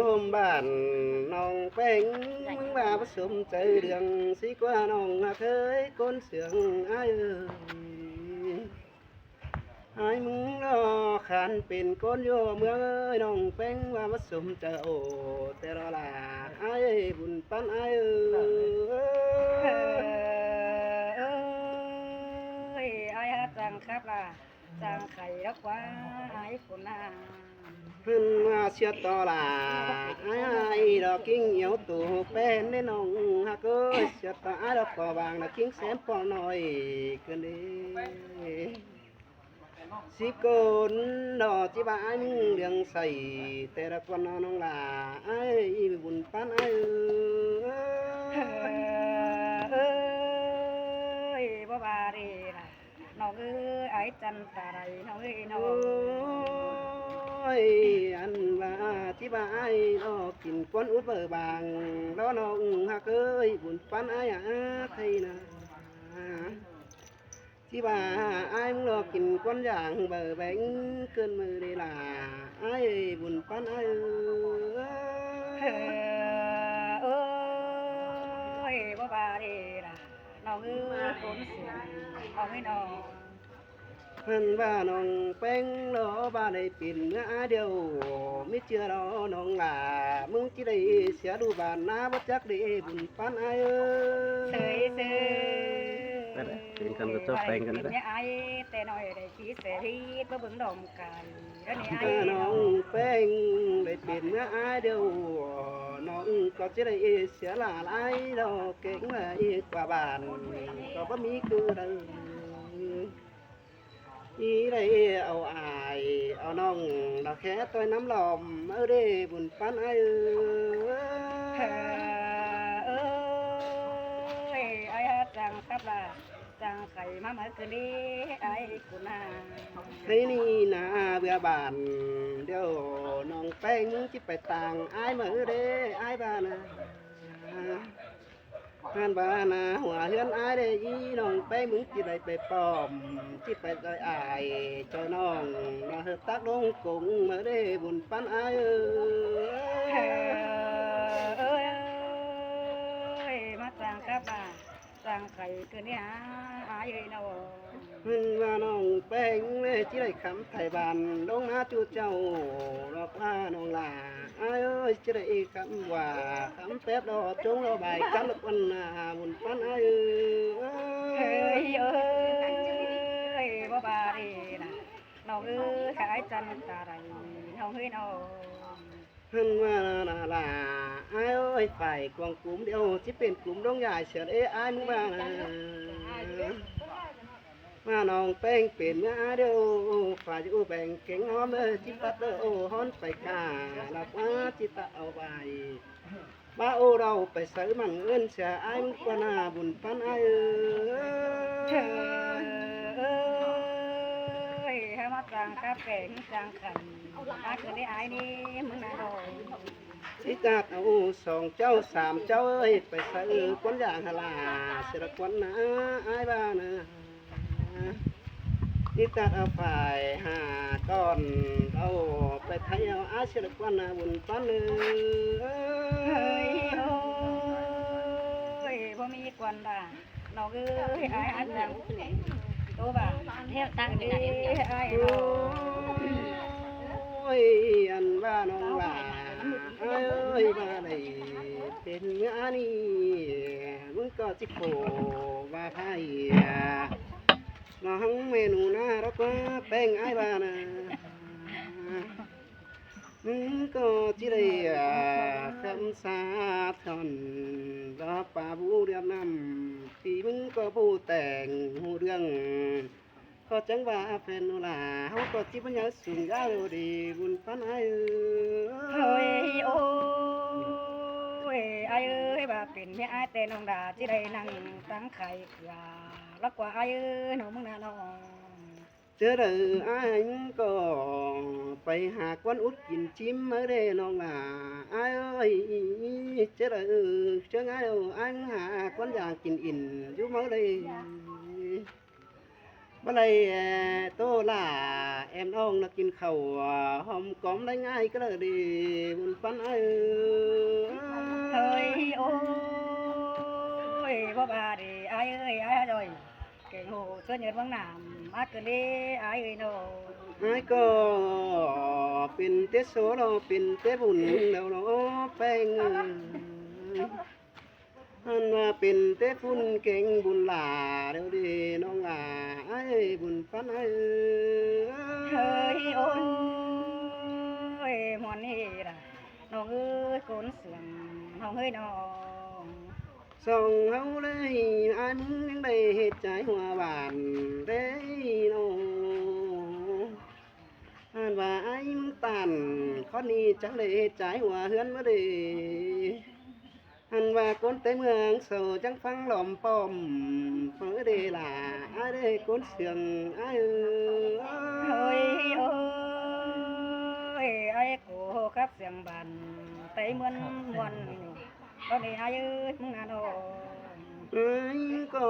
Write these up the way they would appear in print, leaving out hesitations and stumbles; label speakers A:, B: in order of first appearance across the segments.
A: hôm bạn nòng bánh mừng bà bắt sum chơi đường xí qua nòng khơi con sướng ai ơi ai mừng lo khănเป็นcon vô mưa ơi nòng bánh bà bắt sum chơi ồแต่đó là ai buồn pan ai
B: ơi ai hát rằng khắp là rằng khẩy đó quá ai phụ na
A: hân xiết to là ai đó kinh yếu tụ bên nên nòng hạ cơ xiết to ai đó cỏ vàng là kinh xém po nồi cơn đi si côn đỏ chỉ ba anh đường xây tê ra con nó là ai buồn pan ai
B: ơi bố bà đi là nó ơi ai chân ta đây nó ơi nó
A: ơi anh và chỉ ba ai nó kín con út vợ bàng đó nó hạ ơi buồn pan ai thầy nè chỉ bà ai muốn lo kín con dạng bờ bánh cơn mưa đây là ai buồn pan ai
B: ơi bố bà đi là nó ơi cuốn sườn nó ơi nó
A: hân bà nong bánh đó bà này pin ai điều biết chưa đó nong là mừng chỉ đây sẽ đủ bàn na bất chắc để buồn pan ai
B: sơi
A: เป็นคำตัวแปลงกันนะ
B: เนี่ยไอ้แต่น้อยได้ขี้เสียที่ก็บึงดมกันแล้วนี่ไอ้
A: น้องแป้งได้เป็นอายเดียวน้องก็จะได้เสียหลายดอกเก่งมาอีกกว่าบ้านก็บ่มีคือเดิมอีได้เอาอายเอาน้องเราแค่ตัวน้ำหลอมเอาได้บุญปันไอ้
B: เอ้ยไอ้จังครับล่ะจังไข่มาเมื่อคืนนี้ไอ้คุณนา
A: ให้นี่นาเบื่อบ้านเดี๋ยวน้องแป้งจิไปต่างอายมือเด้อายบ้านนะงานบ้านนะหัวเฮือนอายได้ยีน้องแป้งมึงจิได้ไปปลอมจิไปได้อายเจ้าน้องมาเฮ็ดตักลงกุ้งมือเด้บุญปันอาย
B: เอ้ยมาจังครับล่ะจังไข่คืนนี้ไอ้เอ้ยน้อง
A: มันว่าน้องแป้งเลยจิได้คำไทยบ้านลงนาจูเจ้าดอกว่าน้องลาอายเอ้ยจิได้คำว่าคำแป๊บดอกจงรอใบกันละวันนาบุญปันอาย
B: เอ้ยเอ้ยบ่บาดีนะน้องเอ้ยขายจันตาไรน้องเอ้ยน้อง
A: เพิ่นว่าล่ะอายเอ้ยฝ่ายกวางกลุ่มเดียวที่เป็นกลุ่มดงใหญ่เสียเอ้อายมึงว่านะมาน้องแป้งเป็นเมื่อเดียวฝ่ายอยู่แบ่งเก่งหอมเลยจิตตัดโอ้ฮ้อนไปกาหลับว่าจิตตะเอาไปบ้าโอเราไปซื้อมันเงินเสียอายมึงกว่าหน้าบุญปันอาย
B: เอ้ยให้มาจังกาแฟจังขันอาคืนนี้ไอ้นี่มึงน่าโดน
A: สิจัดเอาสองเจ้าสามเจ้าเอ้ยไปซื้อก้นอย่างหลาเสียก้นนะอายบ้านะนี่ตัดเอาฝ่ายหาก้อนเอาไปไทยเอาอาเสียก้นนะบุญปันเอ้
B: เฮ้ย
A: ย
B: โอ้ยบ่มีกวนด่าน้องเอ้ยไอ้อันจังตัวบ่าเที่ยวตั้งดีไอ้น้อง
A: โอ้ยอันว่าน้องลาเอ้ยมาได้เป็นงานนี้มึงก็จิโกว่าไทยน้องเมนูน่ารักว่าแป้งไอ้บ้านะมึงก็จิได้คำสาธอนรอป่าบูเรียมน้ำที่มึงก็บูแต่งหูเรื่องก็จังว่าแฟนนูลาเขาก็จิบัญญัติสูงยาวดีบุญปันไอ้
B: เฮ้ยโอ้ยไอ้เอ้ยบ่าเป็นแม่ไอ้แต่น้องดาที่ได้นั่งตั้งไข่เกลือแล้วกว่าไอ้เอ้ยน้องมึงน่ะน้อง
A: เจอเด้ออ้ายมึงก็ไปหาควันอุดกินจิ้มมาเด้น้องลาอ้ายเอ้ยเจอเด้อเจอไงอ้ายมึงหาควันอยากกินอิ่นอยู่มาเลย บ่ได้โตล่าแอมน้องน่ะกินข้าวหอมกอมได้ง่ายก็เลยดีบุญปันเอ้
B: เฮ้ย
A: ย
B: โอ้ยบ่บาดิอ้ายเอ้ยอ้ายจ่อยเก่งโหช่วยเหยือนบางน้ำมาเกินเด้อ้ายเอ้ยโน
A: อ้ายก็เป็นเตโสโลเป็นเตบุญแล้วเนาะแป้งอันว่าเป็นเตฝุ่นเก่งบุญหลาเดี๋ยวดีน้องหลาไอ้ายบุญปันเอ้
B: เฮ้ยโอ้
A: ย
B: ยหมอนนี่ล่ะน้องเอ้ยโกนเสียงน้องเอ้ยน้อง
A: ส่องเฮาเลยอายมึงยังได้เฮ็ดใจหัวบานเด้น้องอ่านว่าอายมึงตันข้อนี้จังได้เฮ็ดใจหัวเฮือนมาเด้อันว่าคนแต่เมืองโซจังฟังหล่อมป้อมเมื่อเดล่ะอายได้คนเสียงอาย
B: เฮ้ยโอ้ยไอ้กูครับเสียงบันไตเหมือนมวนอยู่ตอนนี้ไอ้เอ้ยมึงน่ะน้อง
A: เอ้ยก็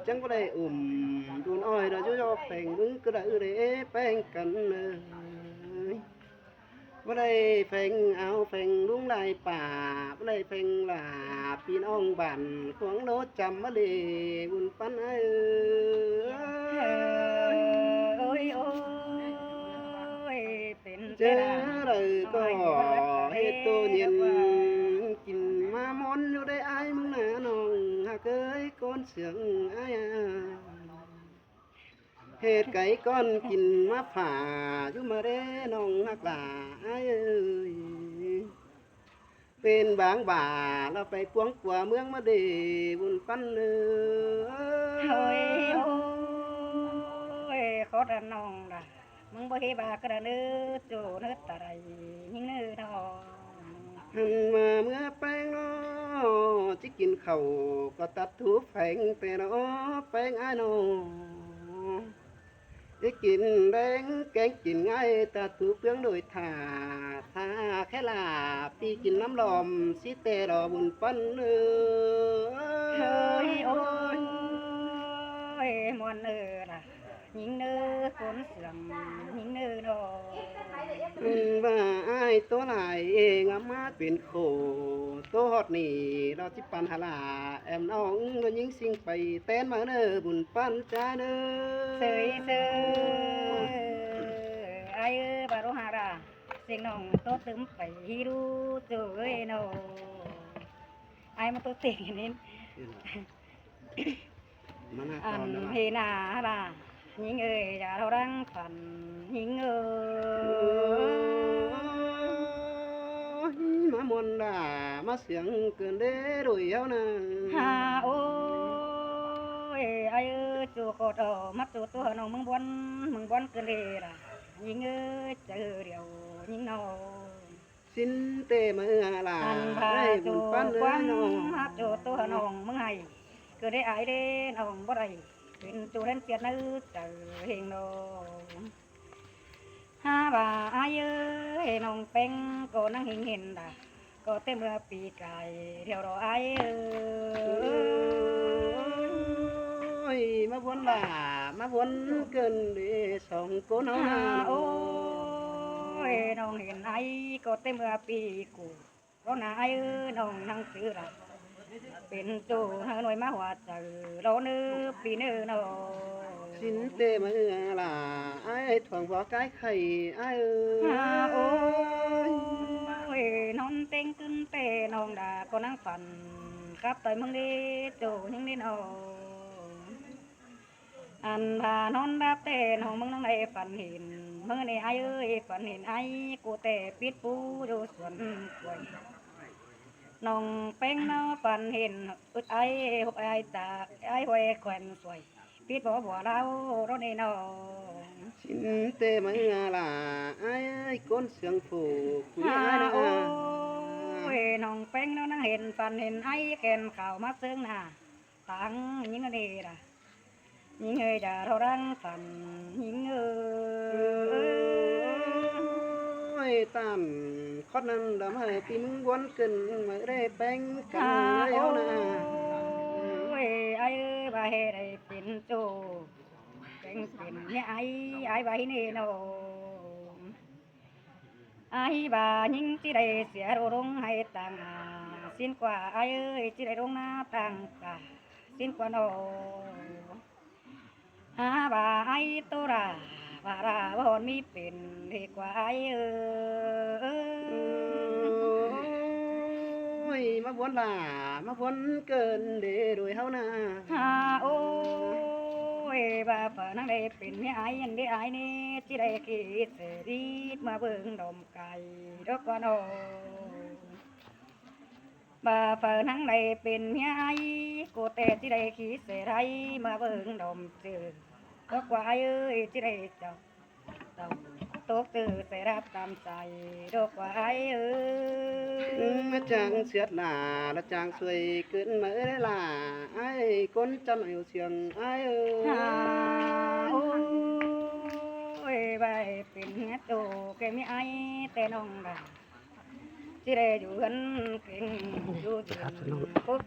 A: จังบ่ได้ดูน้อยเราจะแป้งมึงก็ได้เด้แป้งกันเลยบ่ได้แป้งเอาแป้งลุงลายป่าบ่ได้แป้งลาพี่น้องบ้านของโนจำมาเลยบุญปันเอ้
B: โอ้ยโอ้ยเป็น
A: เจอเลยก็เฮ็ดตัวเย็นกินมามอนอยู่ได้อายมึงน่ะน้องหากเอ้ยก้นเสียงอายเฮ็ดไก่ก้อนกินมาผ่าอยู่มาเด้น้องนักหลาอายเอ้ยเป็นบางบ่าเราไปปวงกว่าเมืองมาเดบุญปันเอ้
B: เฮ้ย
A: ย
B: โอ้ยขอแต่น้องล่ะมึงบ่เฮ็ดบากระเนื้อโจเนื้อตะไรยิ่งเนื้อน้อง
A: หันมาเมื่อแป้งน้อจิกินข้าวก็ตัดถูแผงแต่น้อแป้งอ้ายน้อจะกินแดงแกงกินง่ายตัดถูเปลืองโดยถาถ้าแค่ลาปีกินน้ำลอมสิเตรอบุญปันเอ้
B: เฮ้ยโอ้
A: ย
B: ยมวนเนื้อล่ะยิ่งเนื้อคนเสื่อมยิ่งเนื้อน้อง
A: ว่าไอ้ายตัวไหนเองอามาเป็นโคตัวฮอดนี่เราจิปันหาลาแอมน้องก็ยิงสิ่งไปเต้นมาเด้อบุญปันจ้าเด้อ
B: เสยเสยไอ้บารุฮาราเสียงน้องโตตึมไปฮิรูเจยโนไอ้มาโตเต็งอย่างนี้
A: มาหน้าต
B: อั
A: อน
B: น
A: นะ
B: เพนาล่ะยิงเอ้ยอย่าเราดังฝันยิงเอ้ย
A: มามวนด่ามาเสียงเกินเด้อด้วยเอานะ
B: ฮาโอ้ยไอ้เอ้ยจูโคตรมัดจูตัวน้องมึงบอนเกินเลยล่ะยิงเอ้ยเจอเดียวยิงน้อง
A: สินเตมือลา
B: อันพา
A: ให้บุ
B: จู
A: ญปัน
B: ค
A: เด้อ
B: วาม
A: น้อง
B: ฮักจูตัวน้องมึงให้เกิดได้อายเด้น้องบ่ได้เป็นจูเล่นเกียรตินื้อเจอเฮงน้องฮาบ่าอายเอ้ยน้องเป็งก็นั่งเห็นด่าก็เต็มเรือปีกายเที่ยวรออายเอ้ย
A: ยมาวนด่ามาวนเกินเด้สองคนเฮา
B: ฮา
A: นะ
B: โอ้ยน้องเห็นไอ้ก็เต็มเรือปีกูเพราะนายเอ้ยน้องนั่งซื้อละเป็นจูหน่วยมาหัวเจอเราเนื้อปีเนื้อน้อง
A: สินเตมือลาไอ้ถ่วงบ่กายไข่ไอ้เอ้
B: ฮาโอ้
A: ย
B: ยนอนเต็งขึ้นเตน้องด่าก็นั่งฝันครับต่อยมึงดีจูยังได้น้องอันพานอนรับเตน้องมึงนั่งในฝันเห็นมึงในไอ้เอ้ยฝันเห็นไอ้กูแต่ปิดปูอยู่สวนกล้วยน้องเป้งน้อฝันเห็นอึดไอ้หกไอ้ตาไอ้หวยแขวนสวยปิดบ่บ่เราเราในน้อง
A: สินเตมือลาไอ้ก้นเสียงผูกคุย
B: ฮา
A: ไอ้นะ
B: โอ้ยน้องเป้งน้องนั่งเห็นฝันเห็นไอ้แกนข่าวมาเซิงหน้าตังยิงอะไรล่ะยิงเอ้ยจะเราดังฝันยิงเอ้ย
A: ตามคอนั้นดำให้ปีมึงวนขึ้นมาได้แป้งกัน
B: ฮา
A: แล้
B: โอ้
A: วนะ
B: ยไอ้เอ้ยบาเฮได้เป็นโจเก่ง งเป็นเนี่ยไอ้ใบนี่โนไอ้บ่ายิงที่ได้เสียรงให้ต่างสิ้นกว่าไอ้เอ้ยที่ได้รงหน้าต่างกาสิ้นกว่าโนบ่าไอ้ตัวราบ่าราบ่มีเป็นดีกว่าไอ้เอ้ย
A: มาวนล่ะมาวนเกินเดโดยเฮานา
B: โอ้ยบ่าเปิดนั่งได้เป็นเมียไอ้ยันได้ไอ้นี่ที่ได้คิดเสรีมาเบิ่งดมไก่ดอกกว่าโนบ่าเปิดนั่งได้เป็นเมียไอ้กูแต่ที่ได้คิดเสรีมาเบิ่งดมเจอดอกกว่าไอ้เอ้ยที่ได้เจ้าตกตื่นใส่รับตามใจดอกกว่าไอ้เอ้ย
A: มาจังเสียดหล่าละจังสวยขึ้นมาได้ล่ะไอ้คนจำอยู่เสียงไอ้เอ้
B: โอ้
A: ย
B: ยใบเป็นเฮียโตแกมีไอแต่น้องดาที่ได้อยู่กันเก่งอยู่จริง